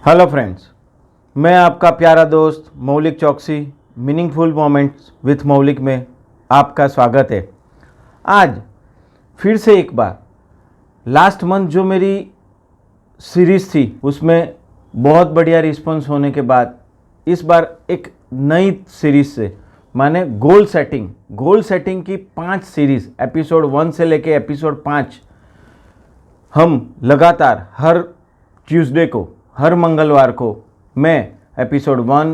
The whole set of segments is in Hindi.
हेलो फ्रेंड्स, मैं आपका प्यारा दोस्त मौलिक चौकसी मीनिंगफुल मोमेंट्स विथ मौलिक में आपका स्वागत है। आज फिर से एक बार लास्ट मंथ जो मेरी सीरीज़ थी उसमें बहुत बढ़िया रिस्पॉन्स होने के बाद इस बार एक नई सीरीज़ से माने गोल सेटिंग की 5 सीरीज़ एपिसोड 1 से लेके एपिसोड 5 हम लगातार हर ट्यूसडे को, हर मंगलवार को मैं एपिसोड 1,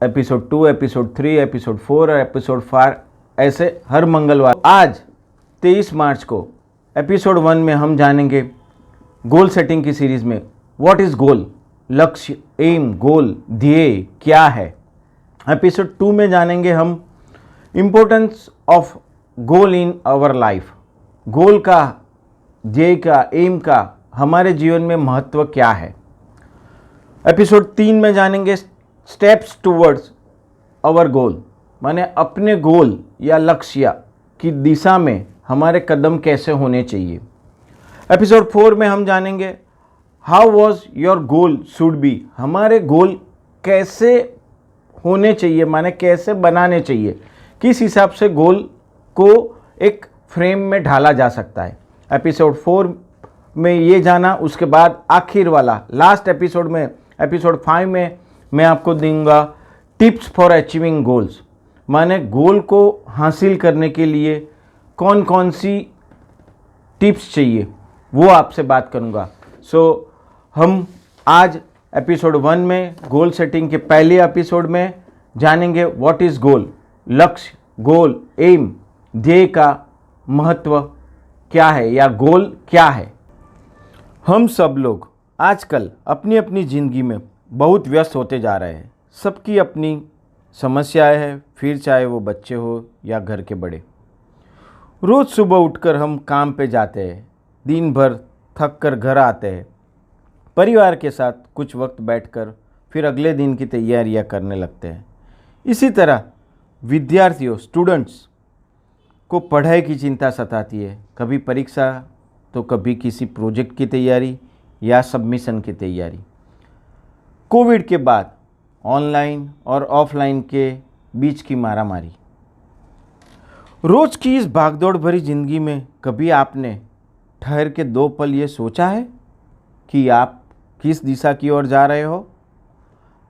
एपिसोड 2, एपिसोड 3, एपिसोड 4 और एपिसोड 4 ऐसे हर मंगलवार। आज 23 मार्च को एपिसोड 1 में हम जानेंगे गोल सेटिंग की सीरीज़ में व्हाट इज़ गोल, लक्ष्य, एम, गोल, ध्येय क्या है। एपिसोड 2 में जानेंगे हम importance of goal in our life, goal का, ध्येय का, एम का हमारे जीवन में महत्व क्या है। एपिसोड 3 में जानेंगे स्टेप्स टूवर्ड्स आवर गोल, माने अपने गोल या लक्ष्य की दिशा में हमारे कदम कैसे होने चाहिए। एपिसोड 4 में हम जानेंगे how was your goal should be, हमारे गोल कैसे होने चाहिए, माने कैसे बनाने चाहिए, किस हिसाब से गोल को एक फ्रेम में ढाला जा सकता है। एपिसोड 4 में ये जाना, उसके बाद आखिर वाला लास्ट एपिसोड में एपिसोड 5 में मैं आपको दूंगा टिप्स फॉर अचीविंग गोल्स, माने गोल को हासिल करने के लिए कौन कौन सी टिप्स चाहिए वो आपसे बात करूंगा। हम आज एपिसोड 1 में गोल सेटिंग के पहले एपिसोड में जानेंगे व्हाट इज़ गोल, लक्ष्य, गोल, एम, ध्येय का महत्व क्या है या गोल क्या है। हम सब लोग आजकल अपनी अपनी ज़िंदगी में बहुत व्यस्त होते जा रहे हैं। सबकी अपनी समस्याएं हैं, फिर चाहे वो बच्चे हो या घर के बड़े। रोज़ सुबह उठकर हम काम पे जाते हैं, दिन भर थक कर घर आते हैं, परिवार के साथ कुछ वक्त बैठकर फिर अगले दिन की तैयारियां करने लगते हैं। इसी तरह विद्यार्थियों, स्टूडेंट्स को पढ़ाई की चिंता सताती है, कभी परीक्षा तो कभी किसी प्रोजेक्ट की तैयारी या सबमिशन की तैयारी। कोविड के बाद ऑनलाइन और ऑफलाइन के बीच की मारामारी। रोज़ की इस भागदौड़ भरी ज़िंदगी में कभी आपने ठहर के 2 पल ये सोचा है कि आप किस दिशा की ओर जा रहे हो,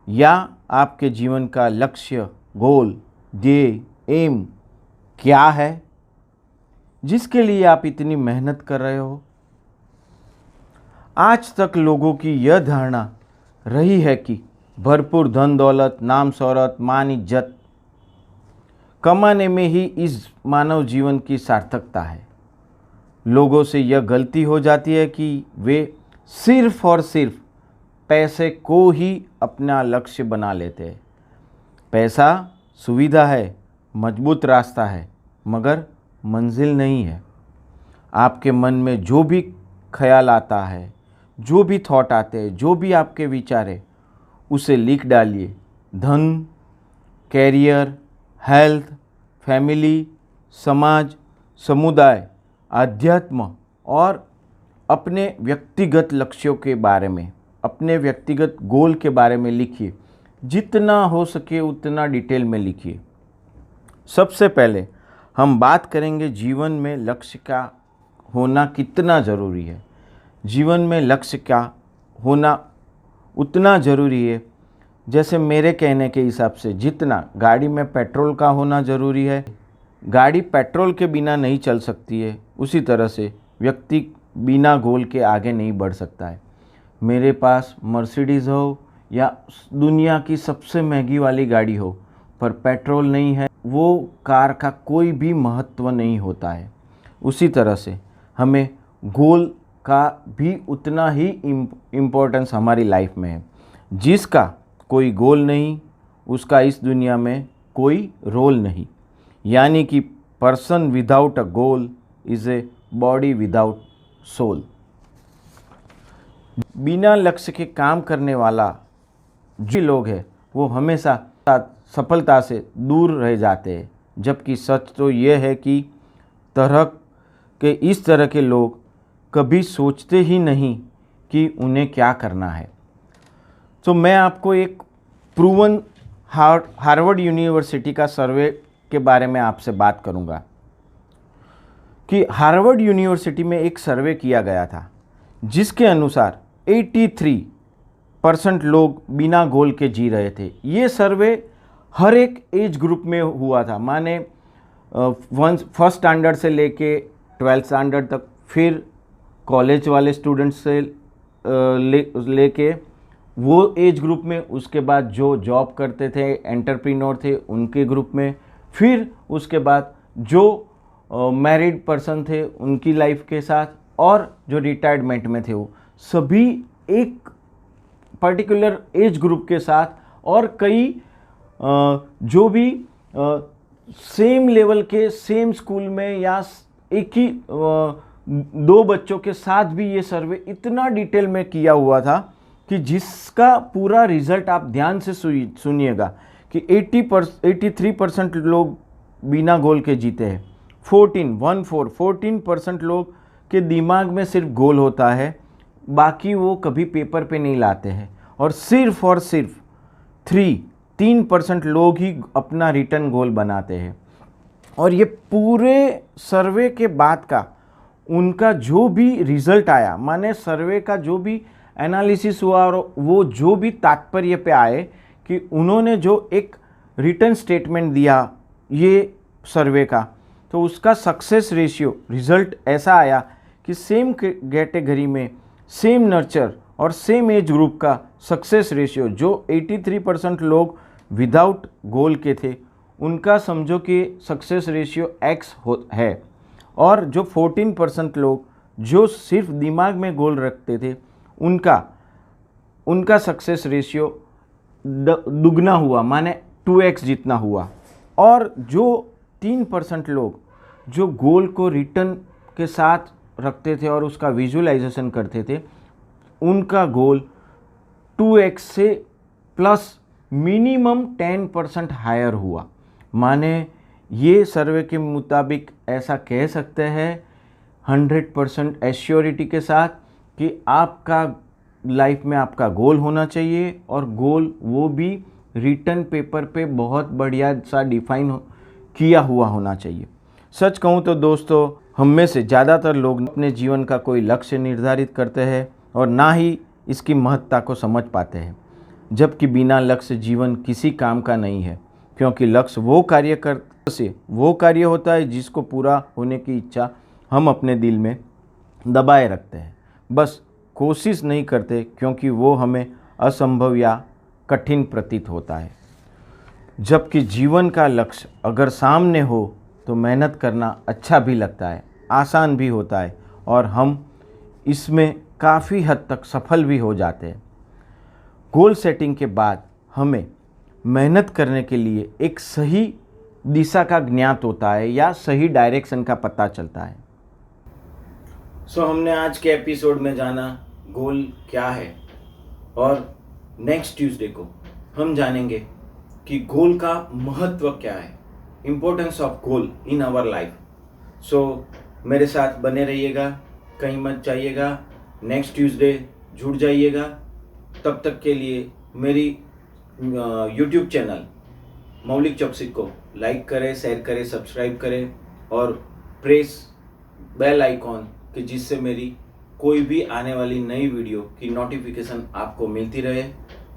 या आपके जीवन का लक्ष्य, गोल, ध्येय, एम क्या है जिसके लिए आप इतनी मेहनत कर रहे हो। आज तक लोगों की यह धारणा रही है कि भरपूर धन दौलत, नाम शौहरत, मान इज्जत कमाने में ही इस मानव जीवन की सार्थकता है। लोगों से यह गलती हो जाती है कि वे सिर्फ और सिर्फ पैसे को ही अपना लक्ष्य बना लेते हैं। पैसा सुविधा है, मजबूत रास्ता है, मगर मंजिल नहीं है। आपके मन में जो भी ख्याल आता है, जो भी थॉट आते हैं, जो भी आपके विचार है, उसे लिख डालिए। धन, कैरियर, हेल्थ, फैमिली, समाज, समुदाय, अध्यात्म और अपने व्यक्तिगत लक्ष्यों के बारे में, अपने व्यक्तिगत गोल के बारे में लिखिए। जितना हो सके उतना डिटेल में लिखिए। सबसे पहले हम बात करेंगे जीवन में लक्ष्य का होना कितना ज़रूरी है। जीवन में लक्ष्य का होना उतना ज़रूरी है जैसे मेरे कहने के हिसाब से जितना गाड़ी में पेट्रोल का होना ज़रूरी है, गाड़ी पेट्रोल के बिना नहीं चल सकती है, उसी तरह से व्यक्ति बिना गोल के आगे नहीं बढ़ सकता है। मेरे पास मर्सिडीज़ हो या दुनिया की सबसे महंगी वाली गाड़ी हो, पर पेट्रोल नहीं है, वो कार का कोई भी महत्व नहीं होता है। उसी तरह से हमें गोल का भी उतना ही इम्पोर्टेंस हमारी लाइफ में है। जिसका कोई गोल नहीं, उसका इस दुनिया में कोई रोल नहीं। यानी कि person without a goal is a body without soul. बिना लक्ष्य के काम करने वाला जो लोग हैं वो हमेशा सफलता से दूर रह जाते हैं, जबकि सच तो ये है कि इस तरह के लोग कभी सोचते ही नहीं कि उन्हें क्या करना है। तो मैं आपको एक प्रूवन हार्वर्ड यूनिवर्सिटी का सर्वे के बारे में आपसे बात करूंगा कि हार्वर्ड यूनिवर्सिटी में एक सर्वे किया गया था जिसके अनुसार 83% लोग बिना गोल के जी रहे थे। ये सर्वे हर एक एज ग्रुप में हुआ था, माने फर्स्ट स्टैंडर्ड से लेके 12th स्टैंडर्ड तक, फिर कॉलेज वाले स्टूडेंट्स से लेके वो एज ग्रुप में, उसके बाद जो जॉब करते थे एंटरप्रेन्योर थे उनके ग्रुप में, फिर उसके बाद जो मैरिड पर्सन थे उनकी लाइफ के साथ, और जो रिटायरमेंट में थे वो सभी एक पर्टिकुलर एज ग्रुप के साथ, और कई जो भी सेम लेवल के सेम स्कूल में या एक ही दो बच्चों के साथ भी ये सर्वे इतना डिटेल में किया हुआ था कि जिसका पूरा रिजल्ट आप ध्यान से सुनिएगा कि 83% लोग बिना गोल के जीते हैं। 14% लोग के दिमाग में सिर्फ गोल होता है, बाकी वो कभी पेपर पे नहीं लाते हैं, और सिर्फ 3% लोग ही अपना रिटर्न गोल बनाते हैं। और ये पूरे सर्वे के बाद का उनका जो भी रिजल्ट आया, माने सर्वे का जो भी एनालिसिस हुआ और वो जो भी तात्पर्य पे आए कि उन्होंने जो एक रिटर्न स्टेटमेंट दिया ये सर्वे का, तो उसका सक्सेस रेशियो रिजल्ट ऐसा आया कि सेम कैटेगरी में सेम नर्चर और सेम एज ग्रुप का सक्सेस रेशियो जो 83% लोग विदाउट गोल के थे उनका समझो कि सक्सेस रेशियो x है, और जो 14% लोग जो सिर्फ दिमाग में गोल रखते थे उनका सक्सेस रेशियो दुगना हुआ, माने 2x जितना हुआ। और जो 3% लोग जो गोल को रिटर्न के साथ रखते थे और उसका विजुअलाइजेशन करते थे, उनका गोल 2x से प्लस मिनिमम 10% हायर हुआ। माने ये सर्वे के मुताबिक ऐसा कह सकते हैं 100% एश्योरिटी के साथ कि आपका लाइफ में आपका गोल होना चाहिए, और गोल वो भी रिटर्न पेपर पे बहुत बढ़िया सा डिफाइन किया हुआ होना चाहिए। सच कहूँ तो दोस्तों, हम में से ज़्यादातर लोग अपने जीवन का कोई लक्ष्य निर्धारित करते हैं और ना ही इसकी महत्ता को समझ पाते हैं, जबकि बिना लक्ष्य जीवन किसी काम का नहीं है, क्योंकि लक्ष्य वो कार्य होता है जिसको पूरा होने की इच्छा हम अपने दिल में दबाए रखते हैं, बस कोशिश नहीं करते क्योंकि वो हमें असंभव या कठिन प्रतीत होता है। जबकि जीवन का लक्ष्य अगर सामने हो तो मेहनत करना अच्छा भी लगता है, आसान भी होता है, और हम इसमें काफ़ी हद तक सफल भी हो जाते हैं। गोल सेटिंग के बाद हमें मेहनत करने के लिए एक सही दिशा का ज्ञात होता है या सही डायरेक्शन का पता चलता है। हमने आज के एपिसोड में जाना गोल क्या है, और नेक्स्ट ट्यूसडे को हम जानेंगे कि गोल का महत्व क्या है, importance of goal in our life. मेरे साथ बने रहिएगा, कहीं मत जाइएगा, नेक्स्ट ट्यूसडे जुड़ जाइएगा। तब तक के लिए मेरी यूट्यूब चैनल मौलिक चौकसी को लाइक करें, शेयर करें, सब्सक्राइब करें, और प्रेस बेल आइकॉन कि जिससे मेरी कोई भी आने वाली नई वीडियो की नोटिफिकेशन आपको मिलती रहे।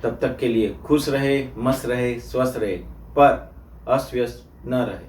तब तक के लिए खुश रहे, मस्त रहे, स्वस्थ रहे, पर अस्त व्यस्त न रहे।